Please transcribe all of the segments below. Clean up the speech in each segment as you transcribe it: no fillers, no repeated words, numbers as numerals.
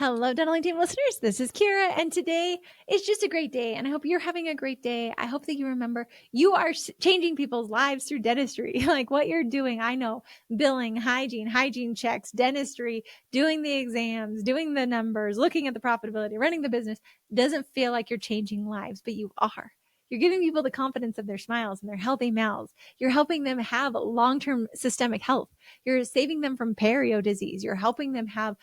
Hello, Dental Team listeners. This is Kiera, and today is just a great day. And I hope you're having a great day. I hope that you remember you are changing people's lives through dentistry. Like what you're doing, I know billing, hygiene checks, dentistry, doing the exams, doing the numbers, looking at the profitability, running the business doesn't feel like you're changing lives, but you are. You're giving people the confidence of their smiles and their healthy mouths. You're helping them have long-term systemic health. You're saving them from perio disease. You're helping them have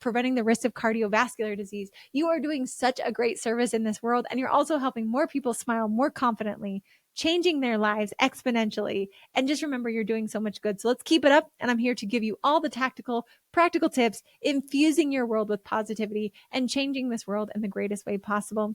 preventing the risk of cardiovascular disease. You are doing such a great service in this world. And you're also helping more people smile more confidently, changing their lives exponentially. And just remember, you're doing so much good. So let's keep it up. And I'm here to give you all the tactical, practical tips, infusing your world with positivity and changing this world in the greatest way possible.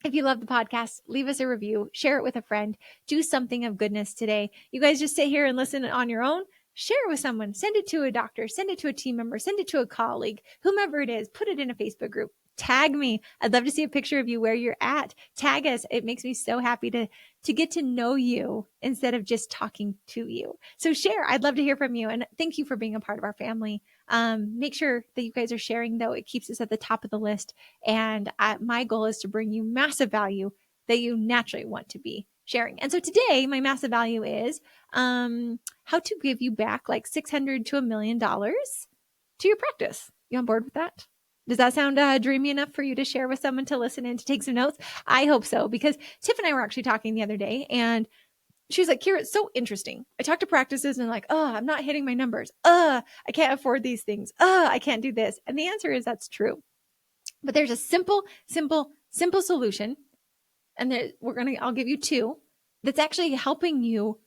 If you love the podcast, leave us a review, share it with a friend, do something of goodness today. You guys just sit here and listen on your own. Share it with someone, send it to a doctor, send it to a team member, send it to a colleague, whomever it is, put it in a Facebook group. Tag me. I'd love to see a picture of you where you're at. Tag us. It makes me so happy to get to know you instead of just talking to you. So share. I'd love to hear from you. And thank you for being a part of our family. Make sure that you guys are sharing, though. It keeps us at the top of the list. And my goal is to bring you massive value that you naturally want to be sharing. And so today, my massive value is how to give you back like $600 to $1 million to your practice. You on board with that? Does that sound dreamy enough for you to share with someone to listen in, to take some notes? I hope so, because Tiff and I were actually talking the other day, and she was like, Kiera, it's so interesting. I talk to practices and like, I'm not hitting my numbers. I can't afford these things. I can't do this. And the answer is that's true. But there's a simple solution. And I'll give you two that's actually helping you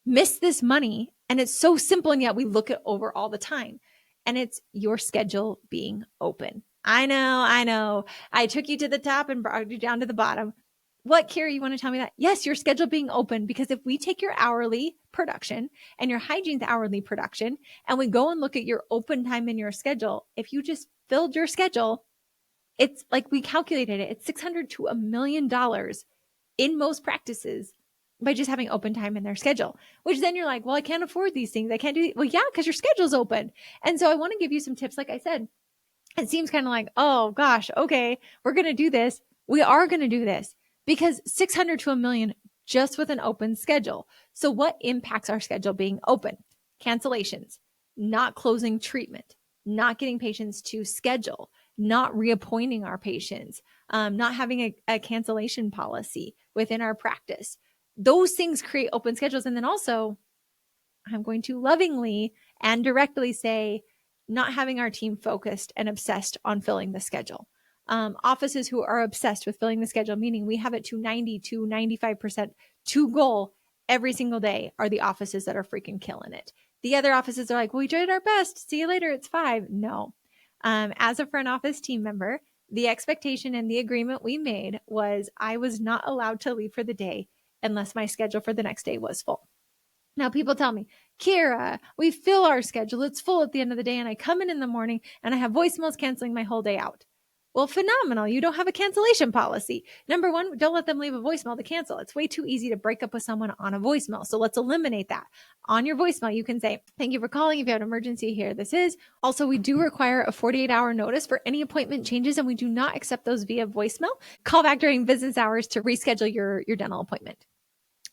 miss this money. And it's so simple. And yet we look it over all the time. And it's your schedule being open. I know. I took you to the top and brought you down to the bottom. What, Kiera, you want to tell me that? Yes, your schedule being open, because if we take your hourly production and your hygiene's hourly production and we go and look at your open time in your schedule, if you just filled your schedule, it's like we calculated it. It's $600 to $1 million in most practices by just having open time in their schedule, which then you're like, well, I can't afford these things. I can't do it. Well, yeah, because your schedule's open. And so I want to give you some tips. Like I said, it seems kind of like, oh gosh, okay, we're going to do this. We are going to do this because 600 to $1 million just with an open schedule. So what impacts our schedule being open? Cancellations, not closing treatment, not getting patients to schedule, not reappointing our patients, not having a cancellation policy within our practice. Those things create open schedules. And then also, I'm going to lovingly and directly say, not having our team focused and obsessed on filling the schedule. Offices who are obsessed with filling the schedule, meaning we have it to 90 to 95% to goal every single day, are the offices that are freaking killing it. The other offices are like, well, we did our best. See you later. It's 5. No. As a front office team member, the expectation and the agreement we made was I was not allowed to leave for the day unless my schedule for the next day was full. Now, people tell me, Kiera, we fill our schedule. It's full at the end of the day. And I come in the morning and I have voicemails canceling my whole day out. Well, phenomenal. You don't have a cancellation policy. Number one, don't let them leave a voicemail to cancel. It's way too easy to break up with someone on a voicemail. So let's eliminate that. On your voicemail, you can say, thank you for calling. If you have an emergency, here this is. Also, we do require a 48-hour notice for any appointment changes, and we do not accept those via voicemail. Call back during business hours to reschedule your dental appointment.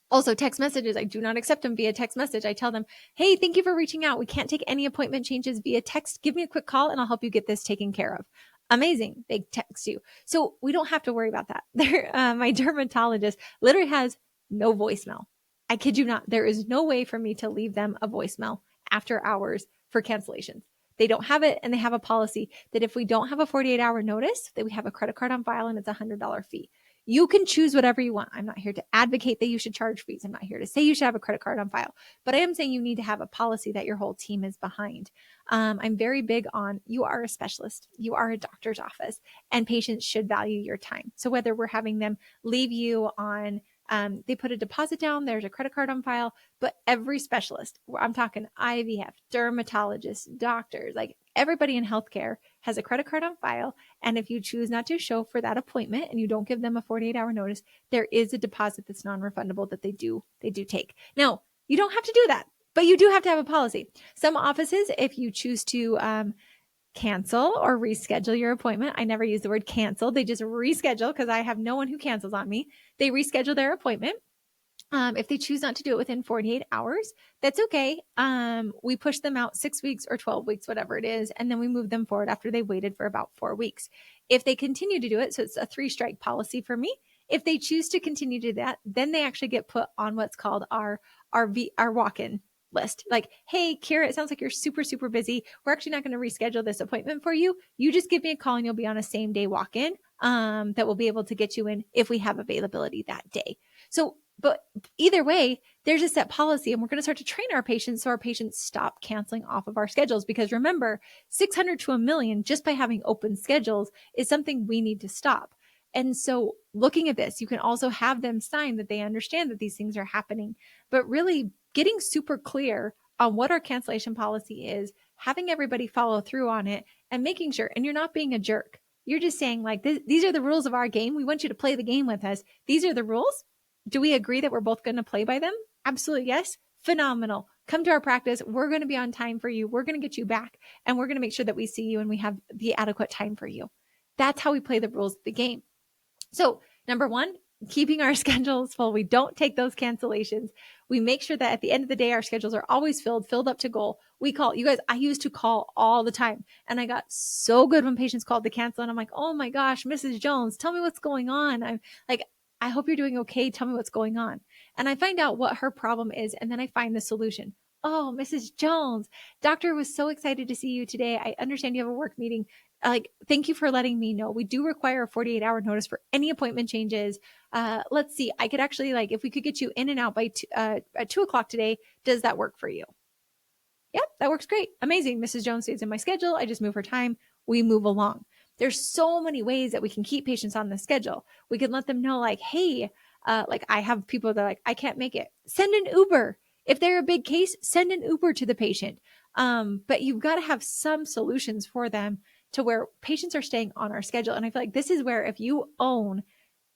Also, text messages, I do not accept them via text message. I tell them, hey, thank you for reaching out. We can't take any appointment changes via text. Give me a quick call and I'll help you get this taken care of. Amazing. They text you. So we don't have to worry about that. My dermatologist literally has no voicemail. I kid you not. There is no way for me to leave them a voicemail after hours for cancellations. They don't have it, and they have a policy that if we don't have a 48-hour notice, that we have a credit card on file and it's a $100 fee. You can choose whatever you want. I'm not here to advocate that you should charge fees. I'm not here to say you should have a credit card on file, but I am saying you need to have a policy that your whole team is behind. I'm very big on, you are a specialist, you are a doctor's office, and patients should value your time. So whether we're having them leave you on, they put a deposit down, there's a credit card on file, but every specialist, I'm talking IVF, dermatologists, doctors, like everybody in healthcare has a credit card on file. And if you choose not to show for that appointment and you don't give them a 48-hour notice, there is a deposit that's non-refundable that they do take. Now, you don't have to do that, but you do have to have a policy. Some offices, if you choose to cancel or reschedule your appointment. I never use the word cancel. They just reschedule because I have no one who cancels on me. They reschedule their appointment. If they choose not to do it within 48 hours, that's okay. We push them out 6 weeks or 12 weeks, whatever it is, and then we move them forward after they waited for about 4 weeks. If they continue to do it, so it's a 3-strike policy for me. If they choose to continue to do that, then they actually get put on what's called our walk-in list. Like, hey, Kiera, it sounds like you're super, super busy. We're actually not going to reschedule this appointment for you. You just give me a call and you'll be on a same day walk-in that will be able to get you in if we have availability that day. So, but either way, there's a set policy, and we're going to start to train our patients so our patients stop canceling off of our schedules. Because remember, 600 to a million just by having open schedules is something we need to stop. And so looking at this, you can also have them sign that they understand that these things are happening, but really getting super clear on what our cancellation policy is, having everybody follow through on it, and making sure, and you're not being a jerk. You're just saying, like, these are the rules of our game. We want you to play the game with us. These are the rules. Do we agree that we're both going to play by them? Absolutely. Yes. Phenomenal. Come to our practice. We're going to be on time for you. We're going to get you back, and we're going to make sure that we see you and we have the adequate time for you. That's how we play the rules of the game. So number one, keeping our schedules full. We don't take those cancellations. We make sure that at the end of the day, our schedules are always filled up to goal. We call, you guys, I used to call all the time, and I got so good when patients called to cancel, and I'm like, oh my gosh, Mrs. Jones, tell me what's going on. I'm like, I hope you're doing okay. Tell me what's going on. And I find out what her problem is, and then I find the solution. Oh, Mrs. Jones, doctor was so excited to see you today. I understand you have a work meeting. Like, thank you for letting me know. We do require a 48-hour notice for any appointment changes. Let's see. I could actually, like, if we could get you in and out by 2 o'clock today, does that work for you? Yep, that works great. Amazing. Mrs. Jones stays in my schedule. I just move her time. We move along. There's so many ways that we can keep patients on the schedule. We can let them know, like, hey, like, I have people that are like, I can't make it. Send an Uber. If they're a big case, send an Uber to the patient. But you've got to have some solutions for them to where patients are staying on our schedule. And I feel like this is where, if you own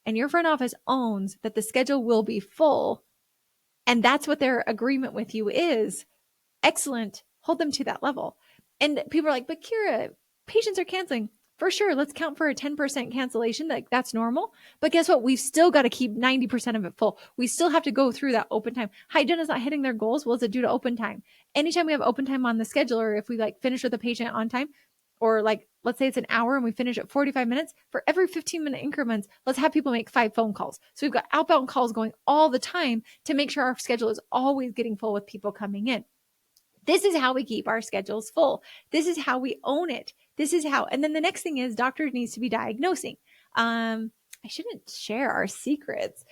and your front office owns that the schedule will be full, and that's what their agreement with you is, excellent. Hold them to that level. And people are like, but Kiera, patients are canceling. For sure, let's count for a 10% cancellation. Like, that's normal. But guess what? We've still got to keep 90% of it full. We still have to go through that open time. Hygienists not hitting their goals. Well, is it due to open time? Anytime we have open time on the schedule, or if we like finish with a patient on time, or like, let's say it's an hour and we finish at 45 minutes, for every 15-minute increments, let's have people make 5 phone calls. So we've got outbound calls going all the time to make sure our schedule is always getting full with people coming in. This is how we keep our schedules full. This is how we own it. This is how, and then the next thing is doctor needs to be diagnosing. I shouldn't share our secrets.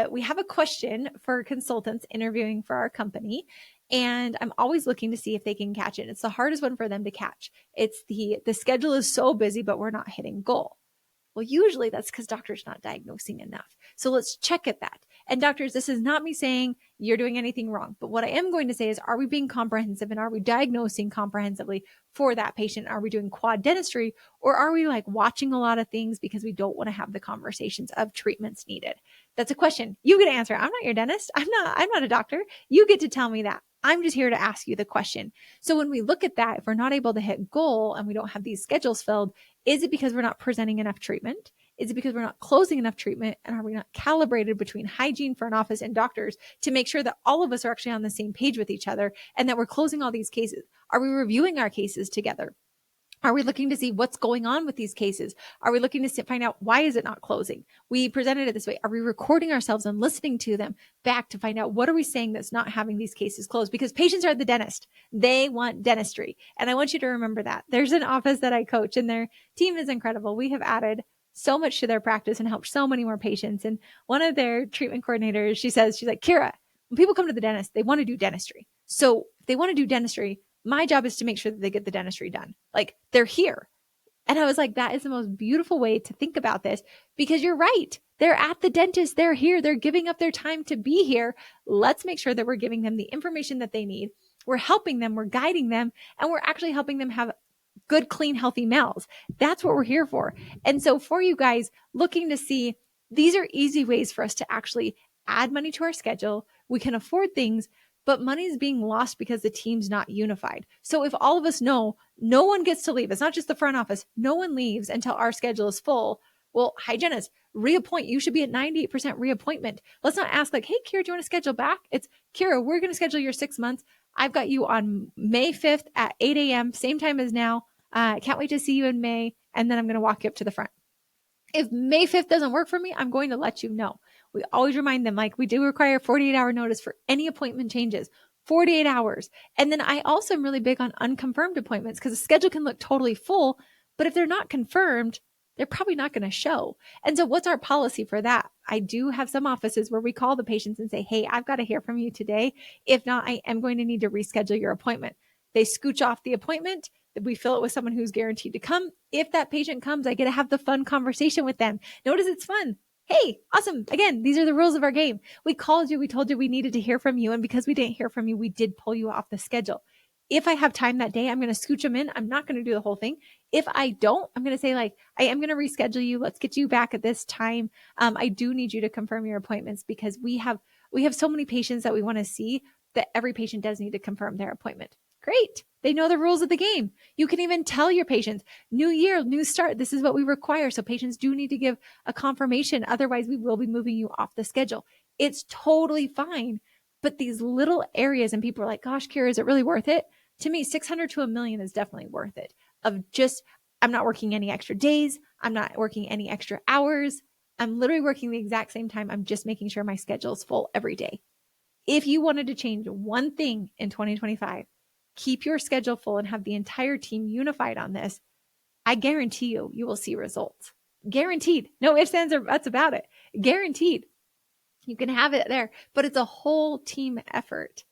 We have a question for consultants interviewing for our company, and I'm always looking to see if they can catch it. It's the hardest one for them to catch. It's the schedule is so busy, but we're not hitting goal. Well, usually that's because doctor's not diagnosing enough. So let's check at that. And doctors, this is not me saying you're doing anything wrong, but what I am going to say is, are we being comprehensive, and are we diagnosing comprehensively for that patient? Are we doing quad dentistry, or are we like watching a lot of things because we don't want to have the conversations of treatments needed? That's a question you get to answer. I'm not your dentist. I'm not a doctor. You get to tell me that. I'm just here to ask you the question. So when we look at that, if we're not able to hit goal and we don't have these schedules filled, is it because we're not presenting enough treatment? Is it because we're not closing enough treatment? And are we not calibrated between hygiene, front office, and doctors to make sure that all of us are actually on the same page with each other and that we're closing all these cases? Are we reviewing our cases together? Are we looking to see what's going on with these cases? Are we looking to find out why is it not closing? We presented it this way. Are we recording ourselves and listening to them back to find out what are we saying that's not having these cases closed? Because patients are the dentist. They want dentistry. And I want you to remember that. There's an office that I coach, and their team is incredible. We have added so much to their practice and helped so many more patients. And one of their treatment coordinators, she's like, Kiera, when people come to the dentist, they want to do dentistry. So if they want to do dentistry, my job is to make sure that they get the dentistry done. Like, they're here. And I was like, that is the most beautiful way to think about this, because you're right. They're at the dentist. They're here. They're giving up their time to be here. Let's make sure that we're giving them the information that they need. We're helping them. We're guiding them. And we're actually helping them have good, clean, healthy mouths. That's what we're here for. And so for you guys looking to see, these are easy ways for us to actually add money to our schedule. We can afford things, but money is being lost because the team's not unified. So if all of us know no one gets to leave, it's not just the front office, no one leaves until our schedule is full. Well, hygienists, reappoint. You should be at 98% reappointment. Let's not ask like, hey, Kiera, do you want to schedule back? It's Kiera, we're going to schedule your 6 months. I've got you on May 5th at 8 a.m., same time as now. Can't wait to see you in May. And then I'm going to walk you up to the front. If May 5th doesn't work for me, I'm going to let you know. We always remind them, like, we do require 48-hour notice for any appointment changes, 48 hours. And then I also am really big on unconfirmed appointments because the schedule can look totally full, but if they're not confirmed, they're probably not going to show. And so what's our policy for that? I do have some offices where we call the patients and say, hey, I've got to hear from you today. If not, I am going to need to reschedule your appointment. They scooch off the appointment. We fill it with someone who's guaranteed to come. If that patient comes, I get to have the fun conversation with them. Notice it's fun. Hey, awesome. Again, these are the rules of our game. We called you. We told you we needed to hear from you. And because we didn't hear from you, we did pull you off the schedule. If I have time that day, I'm going to scooch them in. I'm not going to do the whole thing. If I don't, I'm going to say like, I am going to reschedule you. Let's get you back at this time. I do need you to confirm your appointments because we have so many patients that we want to see that every patient does need to confirm their appointment. Great. They know the rules of the game. You can even tell your patients, new year, new start. This is what we require. So patients do need to give a confirmation. Otherwise, we will be moving you off the schedule. It's totally fine. But these little areas and people are like, gosh, Kiera, is it really worth it? To me, 600 to $1 million is definitely worth it. Of just, I'm not working any extra days. I'm not working any extra hours. I'm literally working the exact same time. I'm just making sure my schedule is full every day. If you wanted to change one thing in 2025, keep your schedule full and have the entire team unified on this, I guarantee you will see results. Guaranteed. No ifs, ands, or buts about it. Guaranteed. You can have it there, but it's a whole team effort.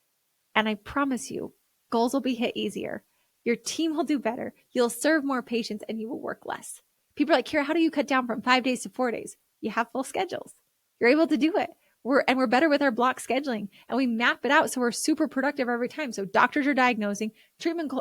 And I promise you, goals will be hit easier. Your team will do better. You'll serve more patients and you will work less. People are like, Kiera, how do you cut down from 5 days to 4 days? You have full schedules. You're able to do it. We're better with our block scheduling and we map it out. So we're super productive every time. So doctors are diagnosing, treatment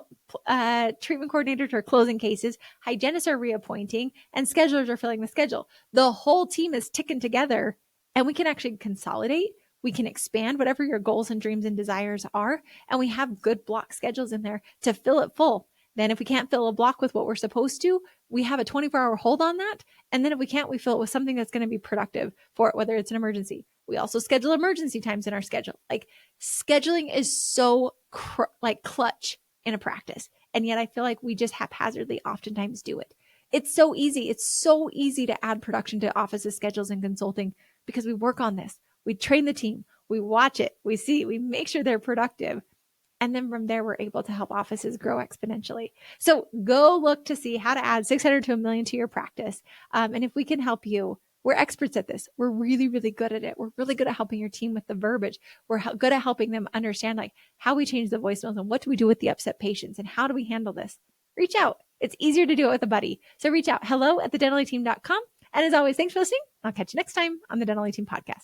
coordinators are closing cases, hygienists are reappointing, and schedulers are filling the schedule. The whole team is ticking together and we can actually consolidate. We can expand whatever your goals and dreams and desires are. And we have good block schedules in there to fill it full. Then if we can't fill a block with what we're supposed to, we have a 24-hour hold on that. And then if we can't, we fill it with something that's going to be productive for it, whether it's an emergency. We also schedule emergency times in our schedule. Like scheduling is so clutch in a practice. And yet I feel like we just haphazardly oftentimes do it. It's so easy. It's so easy to add production to offices, schedules, and consulting because we work on this. We train the team. We watch it. We see, we make sure they're productive. And then from there, we're able to help offices grow exponentially. So go look to see how to add 600 to $1 million to your practice. And if we can help you, we're experts at this. We're really, really good at it. We're really good at helping your team with the verbiage. We're good at helping them understand like how we change the voicemails and what do we do with the upset patients and how do we handle this? Reach out. It's easier to do it with a buddy. So reach out. hello@thedentally.team.com. And as always, thanks for listening. I'll catch you next time on the Dentally Team podcast.